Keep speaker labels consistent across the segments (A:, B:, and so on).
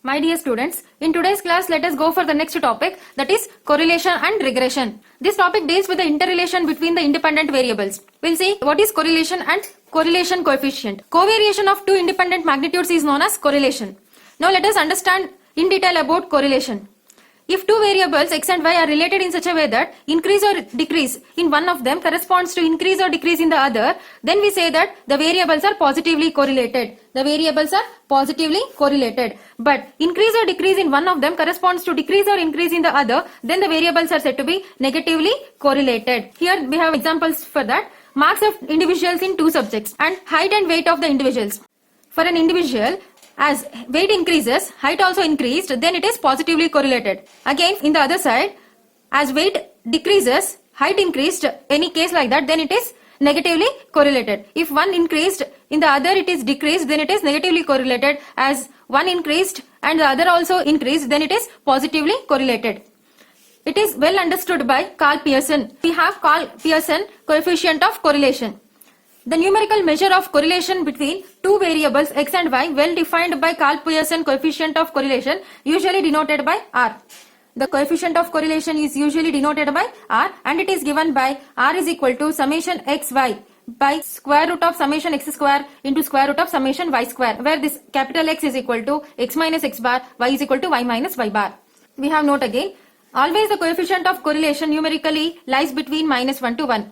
A: My dear students, in today's class, let us go for the next topic, that is correlation and regression. This topic deals with the interrelation between the independent variables. We'll see what is correlation and correlation coefficient. Covariation of two independent magnitudes is known as correlation. Now let us understand in detail about correlation. If two variables x and y are related in such a way that increase or decrease in one of them corresponds to increase or decrease in the other, then we say that the variables are positively correlated. The variables are positively correlated. But increase or decrease in one of them corresponds to decrease or increase in the other, then the variables are said to be negatively correlated. Here we have examples for that. Marks of individuals in two subjects and height and weight of the individuals. For an individual, as weight increases, height also increased, then it is positively correlated. Again, in the other side, as weight decreases, height increased, any case like that, then it is negatively correlated. If one increased, in the other it is decreased, then it is negatively correlated. As one increased and the other also increased, then it is positively correlated. It is well understood by Karl Pearson. We have Karl Pearson coefficient of correlation. The numerical measure of correlation between two variables x and y, well defined by Karl Pearson coefficient of correlation, usually denoted by R. The coefficient of correlation is usually denoted by R, and it is given by R is equal to summation xy by square root of summation x square into square root of summation y square, where this capital X is equal to x minus x bar, y is equal to y minus y bar. We have note again. Always the coefficient of correlation numerically lies between minus 1 to 1.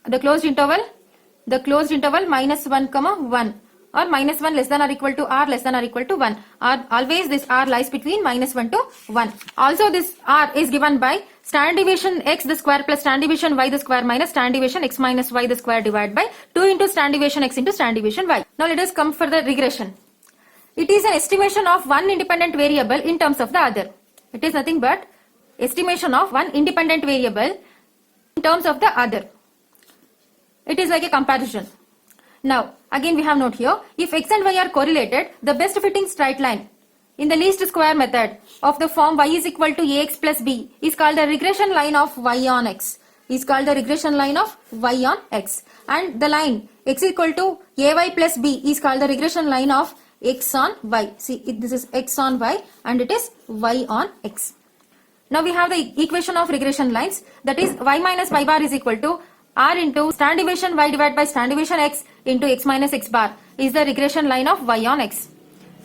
A: The closed interval minus 1 comma 1, or minus 1 less than or equal to r less than or equal to 1. Always this r lies between minus 1 to 1. Also this r is given by standard deviation x the square plus standard deviation y the square minus standard deviation x minus y the square divided by 2 into standard deviation x into standard deviation y. Now let us come for the regression. It is an estimation of one independent variable in terms of the other. It is nothing but estimation of one independent variable in terms of the other. It is like a comparison. Now, again we have note here, if x and y are correlated, the best fitting straight line in the least square method of the form y is equal to ax plus b is called the regression line of y on x. Is called the regression line of y on x. And the line x equal to ay plus b is called the regression line of x on y. See, this is x on y and it is y on x. Now we have the equation of regression lines, that is y minus y bar is equal to r into standard deviation y divided by standard deviation x into x minus x bar is the regression line of y on x.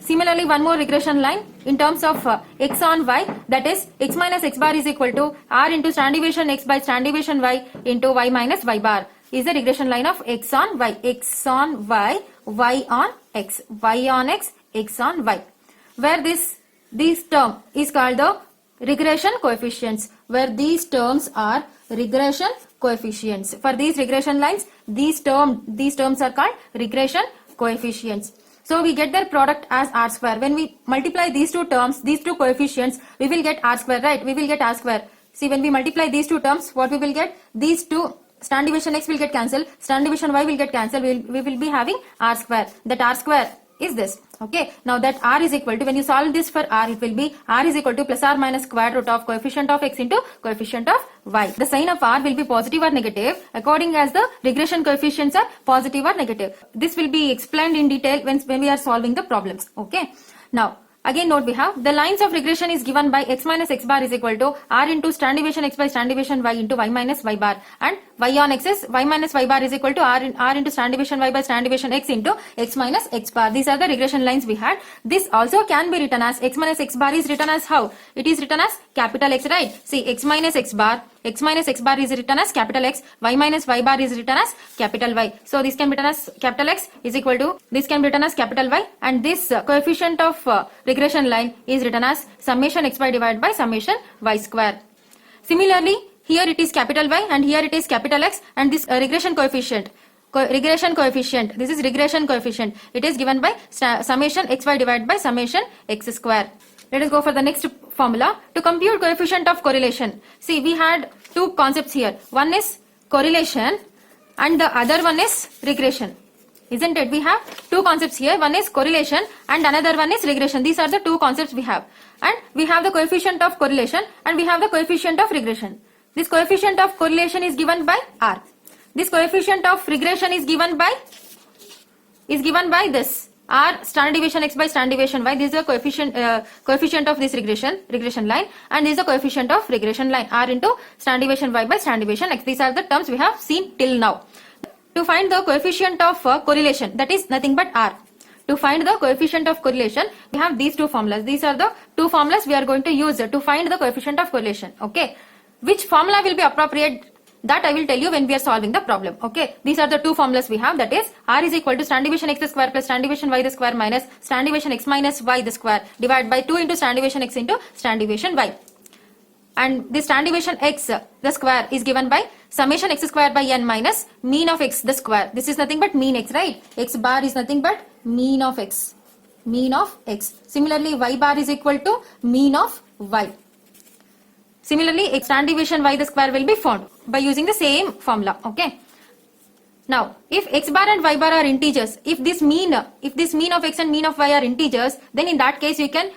A: Similarly, one more regression line in terms of x on y, that is x minus x bar is equal to r into standard deviation x by standard deviation y into y minus y bar is the regression line of x on y, x on y, y on x, y on x, x on y, where this term is called the regression coefficients, where these terms are regression coefficients. For these regression lines, these terms are called regression coefficients. So we get their product as r square. When we multiply these two terms, these two coefficients, we will get r square, right? We will get r square. See, when we multiply these two terms, what we will get? These two standard deviation x will get cancelled, standard deviation y will get cancelled. We will be having r square. That r square is this. Okay, now that r is equal to, when you solve this for r, it will be r is equal to plus or minus square root of coefficient of x into coefficient of y. The sign of r will be positive or negative according as the regression coefficients are positive or negative. This will be explained in detail when we are solving the problems. Okay, now again note we have the lines of regression is given by x minus x bar is equal to r into standard deviation x by standard deviation y into y minus y bar, and y on x is y minus y bar is equal to r into standard deviation y by standard deviation x into x minus x bar. These are the regression lines we had. This also can be written as x minus x bar is written as how? It is written as capital X, right? See, x minus x bar is written as capital X, y minus y bar is written as capital Y. So this can be written as capital X is equal to, this can be written as capital Y, and this coefficient of regression line is written as summation xy divided by summation y square. Similarly, here it is capital Y and here it is capital X, and this regression coefficient, this is regression coefficient. It is given by summation xy divided by summation x square. Let us go for the next formula to compute coefficient of correlation. See, we had two concepts here. One is correlation and the other one is regression. Isn't it? We have two concepts here. One is correlation and another one is regression. These are the two concepts we have. And we have the coefficient of correlation and we have the coefficient of regression. This coefficient of correlation is given by r. This coefficient of regression is given by this r standard deviation x by standard deviation y. This is the coefficient of this regression line, and this is the coefficient of regression line, r into standard deviation y by standard deviation x. These are the terms we have seen till now. To find the coefficient of correlation, that is nothing but r. To find the coefficient of correlation, we have these two formulas. These are the two formulas we are going to use to find the coefficient of correlation. Okay, which formula will be appropriate, that I will tell you when we are solving the problem. Okay, these are the two formulas we have, that is r is equal to standard deviation x the square plus standard deviation y the square minus standard deviation x minus y the square divided by 2 into standard deviation x into standard deviation y. And this standard deviation x the square is given by summation x square by n minus mean of x the square. This is nothing but mean x, right? X bar is nothing but mean of x. Mean of x. Similarly, y bar is equal to mean of y. Similarly, standard deviation y the square will be found by using the same formula. Okay. Now, if x bar and y bar are integers, if this mean of x and mean of y are integers, then in that case you can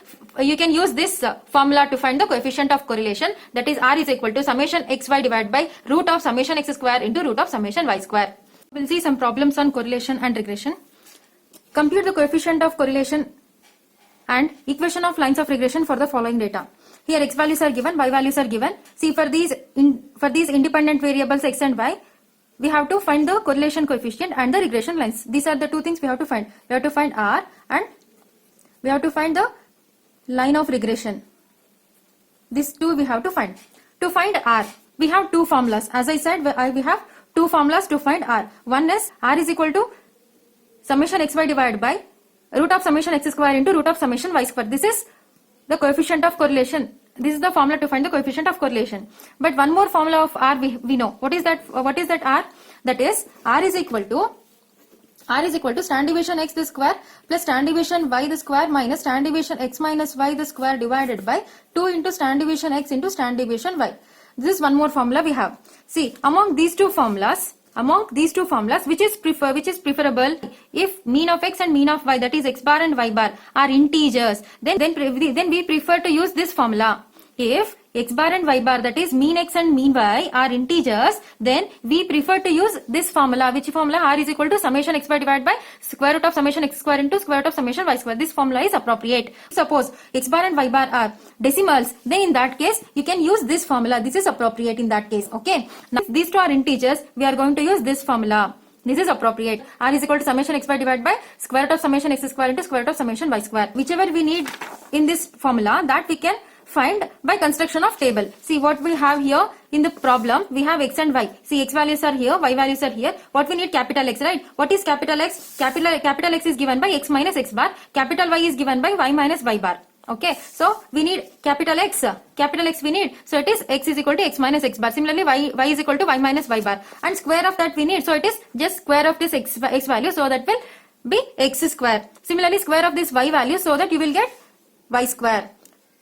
A: use this formula to find the coefficient of correlation, that is r is equal to summation xy divided by root of summation x square into root of summation y square. We'll see some problems on correlation and regression. Compute the coefficient of correlation and equation of lines of regression for the following data. Here x values are given, y values are given. See, for these independent variables x and y, we have to find the correlation coefficient and the regression lines. These are the two things we have to find. We have to find r and we have to find the line of regression. These two we have to find. To find r, we have two formulas. As I said, we have two formulas to find r. One is r is equal to summation xy divided by root of summation x square into root of summation y square. This is the coefficient of correlation. This is the formula to find the coefficient of correlation. But one more formula of r we know. What is that r? That is r is equal to standard deviation x the square plus standard deviation y the square minus standard deviation x minus y the square divided by 2 into standard deviation x into standard deviation y. This is one more formula we have. See, among these two formulas, which is preferable? If mean of x and mean of y, that is x bar and y bar, are integers, then we prefer to use this formula. If x bar and y bar, that is mean x and mean y, are integers, then we prefer to use this formula. Which formula? R is equal to summation xy divided by square root of summation x square into square root of summation y square. This formula is appropriate. Suppose x bar and y bar are decimals, then in that case you can use this formula. This is appropriate in that case. Okay. Now if these two are integers, we are going to use this formula. This is appropriate. R is equal to summation xy divided by square root of summation x square into square root of summation y square. Whichever we need in this formula, that we can find by construction of table. See what we have here in the problem. We have x and y. See, x values are here, y values are here. What we need? Capital X, right? What is capital X? Capital X is given by x minus x bar. Capital Y is given by y minus y bar. Okay, so we need capital X. Capital X we need. So it is x is equal to x minus x bar. Similarly, y is equal to y minus y bar. And square of that we need. So it is just square of this x value. So that will be x square. Similarly, square of this y value. So that you will get y square.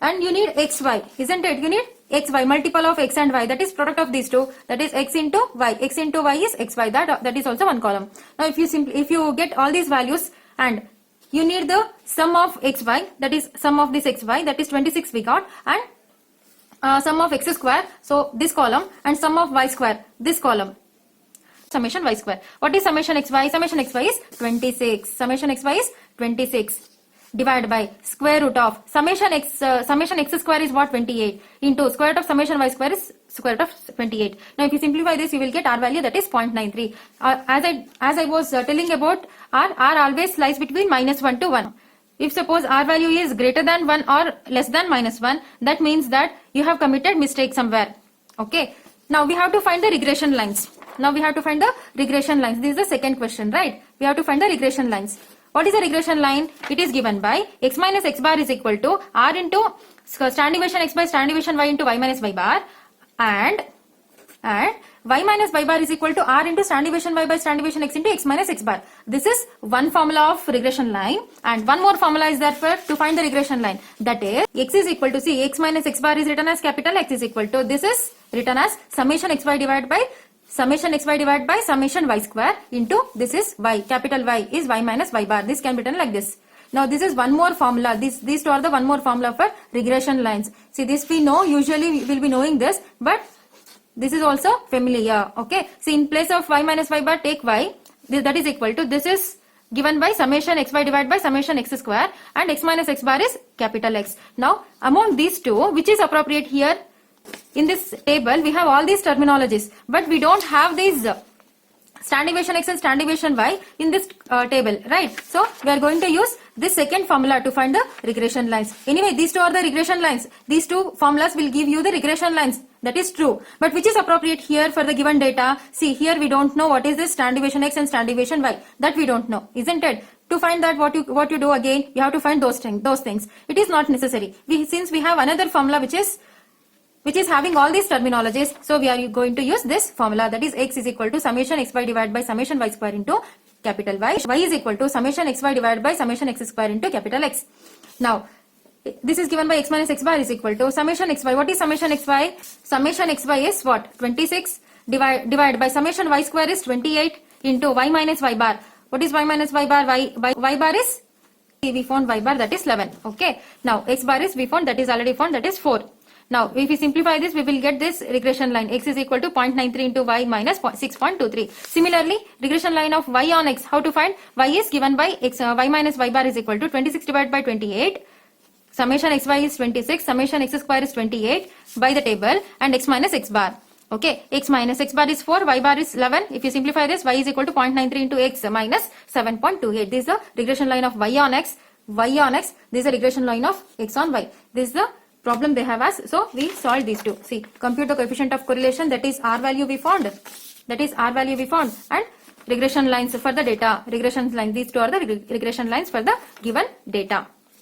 A: And you need xy, isn't it? You need xy, multiple of x and y, that is product of these two, that is x into y. X into y is xy, that is also one column. Now if you get all these values and you need the sum of xy, that is sum of this xy, that is 26 we got, and sum of x square, so this column, and sum of y square, this column. Summation y square. What is summation xy? Summation xy is 26. Summation xy is 26. Divided by square root of summation x square is what? 28 into square root of summation y square is square root of 28. Now if you simplify this, you will get r value, that is 0.93. As I was telling about r always lies between -1 to 1. If suppose r value is greater than 1 or less than -1, that means that you have committed mistake somewhere. Okay. Now we have to find the regression lines. This is the second question, right? We have to find the regression lines. What is a regression line? It is given by x minus x bar is equal to r into standard deviation x by standard deviation y into y minus y bar, and y minus y bar is equal to r into standard deviation y by standard deviation x into x minus x bar. This is one formula of regression line, and one more formula is there for to find the regression line. That is x is equal to, see, x minus x bar is written as capital X is equal to, this is written as summation xy divided by summation y square into this is y. Capital Y is y minus y bar. This can be written like this. Now this is one more formula. These two are the one more formula for regression lines. See, this we know, usually we will be knowing this, but this is also familiar. Okay. See, in place of y minus y bar, take y. That is equal to, this is given by summation xy divided by summation x square, and x minus x bar is capital X. Now among these two, which is appropriate here? In this table we have all these terminologies, but we don't have these stand deviation x and stand deviation y in this table, right? So we are going to use this second formula to find the regression lines. Anyway, these two are the regression lines. These two formulas will give you the regression lines. That is true. But which is appropriate here for the given data? See, here we don't know what is this stand deviation x and stand deviation y. That we don't know, isn't it? To find that, what you do again, you have to find those things. It is not necessary. Since we have another formula which is having all these terminologies, so we are going to use this formula, that is x is equal to summation xy divided by summation y square into capital Y. Y is equal to summation xy divided by summation x square into capital X. Now this is given by x minus x bar is equal to summation xy. What is summation xy? Summation xy is what? 26 divided by summation y square is 28 into y minus y bar. What is y minus y bar? Y bar is, we found y bar, that is 11. Okay. Now x bar is we found, that is already found, that is 4. Now if we simplify this, we will get this regression line x is equal to 0.93 into y minus 6.23. Similarly, regression line of y on x, how to find? Y is given by x, y minus y bar is equal to 26 divided by 28. Summation xy is 26, summation x square is 28 by the table, and x minus x bar. Okay, x minus x bar is 4, y bar is 11. If you simplify this, y is equal to 0.93 into x minus 7.28. This is the regression line of y on x. Y on x, this is the regression line of x on y. This is the problem they have asked. So we solve these two. See, compute the coefficient of correlation, that is R value we found. And regression lines for the data. Regression lines, these two are the regression lines for the given data.